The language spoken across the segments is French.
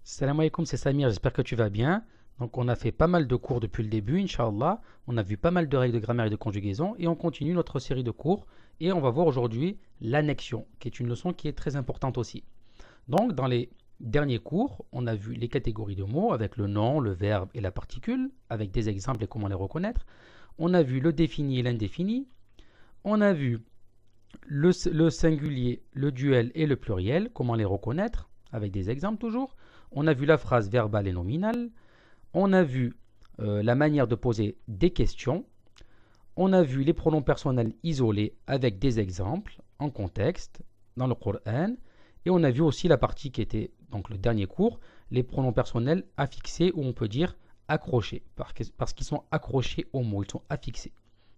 Salam alaikum, c'est Samir, j'espère que tu vas bien. Donc on a fait pas mal de cours depuis le début, Inch'Allah. On a vu pas mal de règles de grammaire et de conjugaison et on continue notre série de cours et on va voir aujourd'hui l'annexion, qui est une leçon qui est très importante aussi. Donc dans les derniers cours, on a vu les catégories de mots avec le nom, le verbe et la particule, avec des exemples et comment les reconnaître. On a vu le défini et l'indéfini. On a vu le singulier, le duel et le pluriel, comment les reconnaître, avec des exemples toujours. On a vu la phrase verbale et nominale. On a vu la manière de poser des questions. On a vu les pronoms personnels isolés avec des exemples en contexte dans le Coran. Et on a vu aussi la partie qui était donc le dernier cours, les pronoms personnels affixés ou on peut dire accrochés, parce qu'ils sont accrochés au mot, ils sont affixés.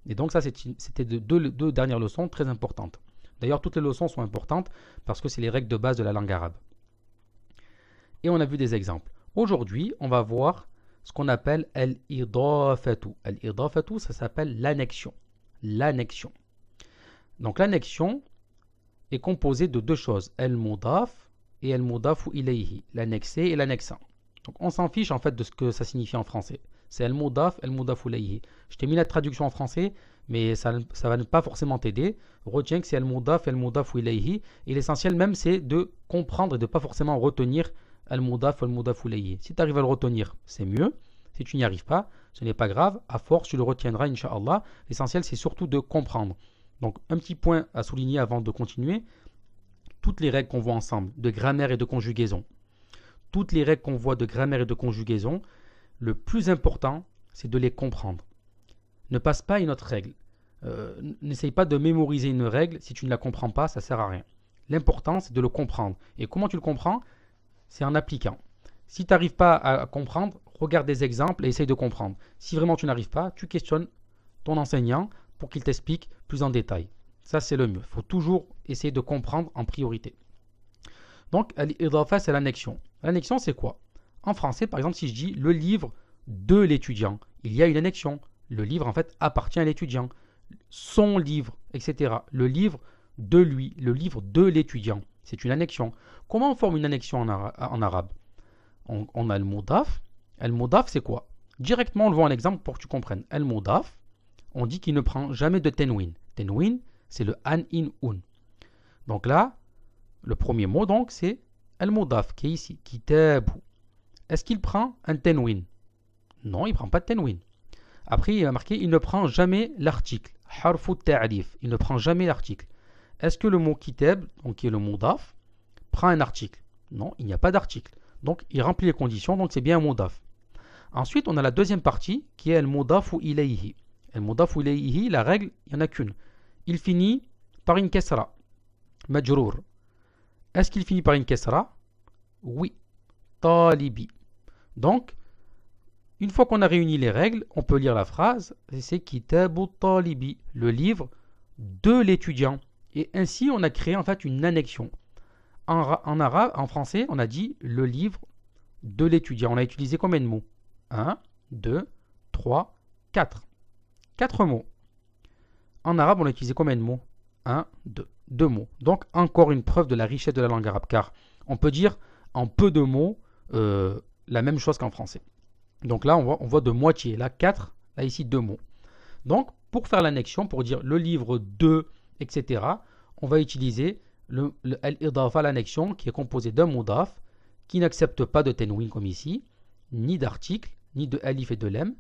Et donc ça c'était deux dernières leçons très importantes. D'ailleurs toutes les leçons sont importantes parce que c'est les règles de base de la langue arabe. Et on a vu des exemples. Aujourd'hui, on va voir ce qu'on appelle al-idafatu. Al-idafatu, ça s'appelle l'annexion. L'annexion. Donc l'annexion est composée de deux choses, al-mudaf et al-mudafu ilayhi, l'annexé et l'annexant. Donc on s'en fiche en fait de ce que ça signifie en français. C'est al-mudaf, al-mudafu ilayhi. Je t'ai mis la traduction en français, mais ça va ne pas forcément t'aider. Retiens que c'est al-mudaf, al-mudafu ilayhi. Et l'essentiel même, c'est de comprendre et de ne pas forcément retenir al-mudaf, al-mudaf ilayhi. Si tu arrives à le retenir, c'est mieux. Si tu n'y arrives pas, ce n'est pas grave. À force, tu le retiendras, Inch'Allah. L'essentiel, c'est surtout de comprendre. Donc, un petit point à souligner avant de continuer. Toutes les règles qu'on voit ensemble, de grammaire et de conjugaison, toutes les règles qu'on voit de grammaire et de conjugaison, le plus important, c'est de les comprendre. Ne passe pas une autre règle. N'essaye pas de mémoriser une règle. Si tu ne la comprends pas, ça ne sert à rien. L'important, c'est de le comprendre. Et comment tu le comprends? C'est en appliquant. Si tu n'arrives pas à comprendre, regarde des exemples et essaye de comprendre. Si vraiment tu n'arrives pas, tu questionnes ton enseignant pour qu'il t'explique plus en détail. Ça, c'est le mieux. Il faut toujours essayer de comprendre en priorité. Donc, l'idafa, c'est l'annexion. L'annexion, c'est quoi? En français, par exemple, si je dis le livre de l'étudiant, il y a une annexion. Le livre, en fait, appartient à l'étudiant. Son livre, etc. Le livre de lui, le livre de l'étudiant. C'est une annexion. Comment on forme une annexion en arabe? On a le mudaf. Le mudaf, c'est quoi? Directement, on le voit en exemple pour que tu comprennes. Le mudaf, on dit qu'il ne prend jamais de tenwin. Tenwin, c'est le an, in, un. Donc là, le premier mot, donc, c'est el mudaf, qui est ici. Kitabu. Est-ce qu'il prend un tenwin? Non, il ne prend pas de tenwin. Après, il a marqué, il ne prend jamais l'article. Harfu ta'rif. Il ne prend jamais l'article. Est-ce que le mot kitab, donc qui est le mudaf, prend un article? Non, il n'y a pas d'article. Donc, il remplit les conditions, donc c'est bien un mudaf. Ensuite, on a la deuxième partie, qui est el mudafu ilayhi. El mudafu ilayhi, la règle, il n'y en a qu'une. Il finit par une kesra. Majrour. Est-ce qu'il finit par une kesra? Oui. Talibi. Donc, une fois qu'on a réuni les règles, on peut lire la phrase, c'est Kitabu Talibi, le livre de l'étudiant. Et ainsi, on a créé en fait une annexion. En arabe, en français, on a dit le livre de l'étudiant. On a utilisé combien de mots? 1, 2, 3, 4. 4 mots. En arabe, on a utilisé combien de mots? 1, 2. 2 mots. Donc, encore une preuve de la richesse de la langue arabe, car on peut dire en peu de mots la même chose qu'en français. Donc là, on voit de moitié. Là, 4. Là, ici, 2 mots. Donc, pour faire l'annexion, pour dire le livre de, etc., on va utiliser al-idafa, l'annexion, qui est composé d'un mudaf, qui n'accepte pas de tenwin comme ici, ni d'article, ni de alif et de lem,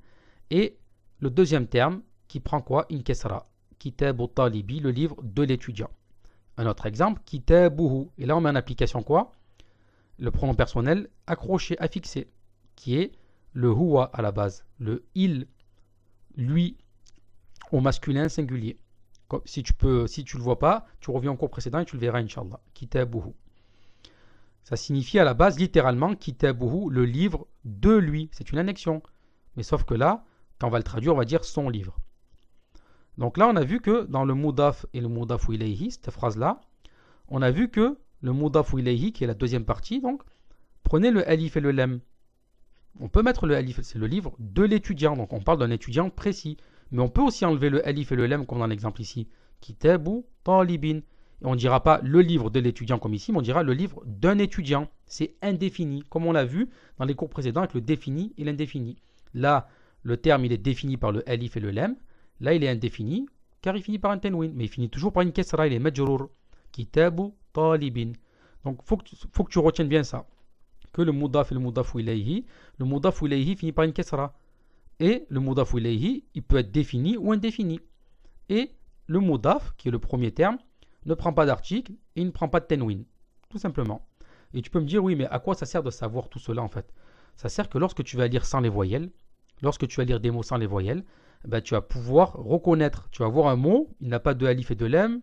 et le deuxième terme, qui prend quoi? Une kesra. Kitabu talibi, le livre de l'étudiant. Un autre exemple, kitabuhu. Et là, on met en application quoi? Le pronom personnel accroché, affixé, qui est le huwa à la base, le il, lui, au masculin singulier. Si tu le vois pas, tu reviens au cours précédent et tu le verras, Inch'Allah. Kitabuhu. Ça signifie à la base, littéralement, Kitabuhu, le livre de lui. C'est une annexion. Mais sauf que là, quand on va le traduire, on va dire son livre. Donc là, on a vu que dans le mudaf et le mudafu ilayhi, cette phrase-là, on a vu que le mudafu ilayhi, qui est la deuxième partie, donc, prenez le alif et le lem. On peut mettre le alif, c'est le livre de l'étudiant. Donc on parle d'un étudiant précis. Mais on peut aussi enlever le alif et le lem comme dans l'exemple ici. Kitabu talibin. Et on ne dira pas le livre de l'étudiant comme ici, mais on dira le livre d'un étudiant. C'est indéfini, comme on l'a vu dans les cours précédents avec le défini et l'indéfini. Là, le terme il est défini par le alif et le lem. Là, il est indéfini car il finit par un tenwin, mais il finit toujours par une kesra, il est majrour. Kitabu talibin. Donc, faut que tu retiennes bien ça. Que le mudaf et le mudafu ilayhi finit par une kesra. Et le mudafu ilayhi, il peut être défini ou indéfini. Et le mudaf, qui est le premier terme, ne prend pas d'article et il ne prend pas de tenwin. Tout simplement. Et tu peux me dire, oui, mais à quoi ça sert de savoir tout cela en fait? Ça sert que lorsque tu vas lire sans les voyelles, lorsque tu vas lire des mots sans les voyelles, ben, tu vas pouvoir reconnaître. Tu vas voir un mot, il n'a pas de alif et de lem.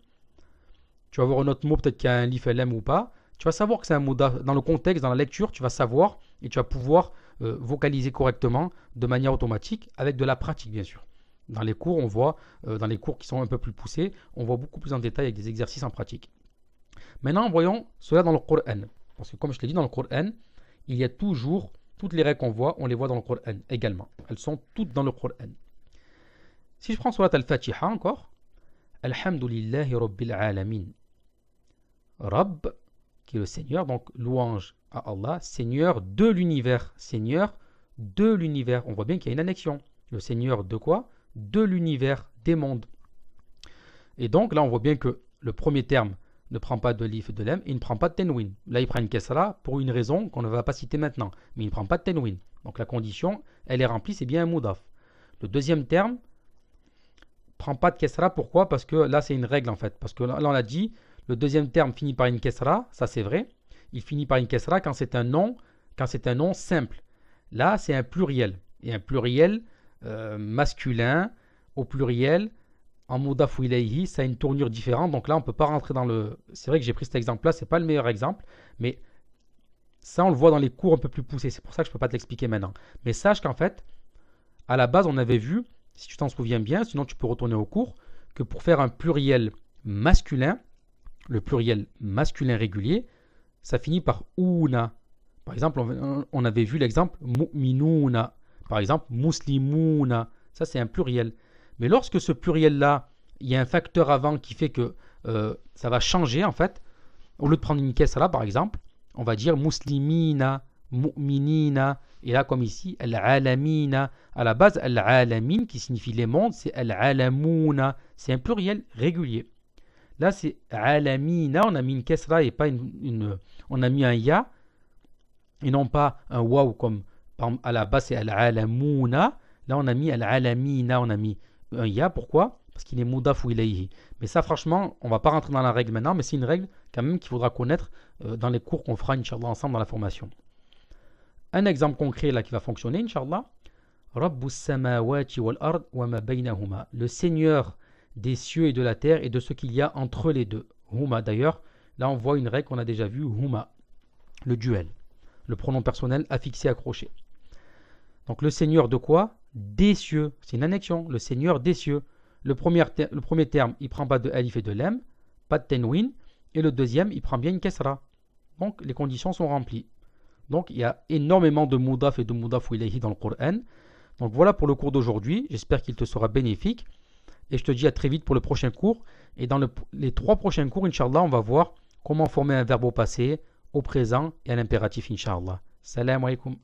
Tu vas voir un autre mot, peut-être qu'il y a un alif et lem ou pas. Tu vas savoir que c'est un mot dans le contexte, dans la lecture, tu vas savoir et tu vas pouvoir vocaliser correctement de manière automatique avec de la pratique, bien sûr. Dans les cours, on voit, dans les cours qui sont un peu plus poussés, on voit beaucoup plus en détail avec des exercices en pratique. Maintenant, voyons cela dans le Coran. Parce que comme je te l'ai dit, dans le Coran, il y a toujours, toutes les règles qu'on voit, on les voit dans le Coran également. Elles sont toutes dans le Coran. Si je prends Surat al-Fatiha encore, Alhamdulillahi Rabbil Alamin. Rabb, qui est le Seigneur, donc louange à Allah, Seigneur de l'univers. Seigneur de l'univers. On voit bien qu'il y a une annexion. Le Seigneur de quoi? De l'univers, des mondes. Et donc là, on voit bien que le premier terme ne prend pas de lif et de lem, et il ne prend pas de tenwin. Là, il prend une kesra pour une raison qu'on ne va pas citer maintenant, mais il ne prend pas de tenwin. Donc la condition, elle est remplie, c'est bien un mudaf. Le deuxième terme prend pas de kesra, pourquoi? Parce que là, c'est une règle en fait. Parce que là, on l'a dit, le deuxième terme finit par une kesra, ça c'est vrai. Il finit par une kesra quand c'est un nom simple. Là, c'est un pluriel. Et un pluriel masculin au pluriel en mudaf ilayhi, ça a une tournure différente. Donc là, on ne peut pas rentrer dans le... C'est vrai que j'ai pris cet exemple-là, c'est pas le meilleur exemple, mais ça, on le voit dans les cours un peu plus poussés. C'est pour ça que je ne peux pas te l'expliquer maintenant. Mais sache qu'en fait, à la base, on avait vu, si tu t'en souviens bien, sinon tu peux retourner au cours, que pour faire un pluriel masculin, le pluriel masculin régulier, ça finit par ouna. Par exemple, on avait vu l'exemple mu'minuna. Par exemple, muslimuna. Ça, c'est un pluriel. Mais lorsque ce pluriel-là, il y a un facteur avant qui fait que ça va changer, en fait, au lieu de prendre une kesra, par exemple, on va dire muslimina, mu'minina. Et là, comme ici, al-alamina. À la base, al-alamin, qui signifie les mondes, c'est al-alamuna. C'est un pluriel régulier. Là, c'est alamina. On a mis une kesra et pas on a mis un ya. Et non pas un waw comme à la base, c'est al-alamuna. Là, on a mis al-alamina. On a mis un ya. Pourquoi? Parce qu'il est mudaf ou ilayhi. Mais ça, franchement, on ne va pas rentrer dans la règle maintenant, mais c'est une règle quand même qu'il faudra connaître dans les cours qu'on fera, Inch'Allah, ensemble dans la formation. Un exemple concret là qui va fonctionner, Inch'Allah. Rabbus samawati wal ard wa ma baynahuma. Le Seigneur des cieux et de la terre et de ce qu'il y a entre les deux. Huma, d'ailleurs, là on voit une règle qu'on a déjà vue, huma, le duel. Le pronom personnel affixé, accroché. Donc le Seigneur de quoi? Des cieux. C'est une annexion. Le Seigneur des cieux. Le premier terme, il ne prend pas de alif et de lem, pas de tenwin. Et le deuxième, il prend bien une kesra. Donc les conditions sont remplies. Donc il y a énormément de mudaf et de mudaf ilayhi dans le Coran. Donc voilà pour le cours d'aujourd'hui. J'espère qu'il te sera bénéfique. Et je te dis à très vite pour le prochain cours. Et dans les 3 prochains cours, Inch'Allah, on va voir comment former un verbe au passé, au présent et à l'impératif, Inch'Allah. Salam alaikum.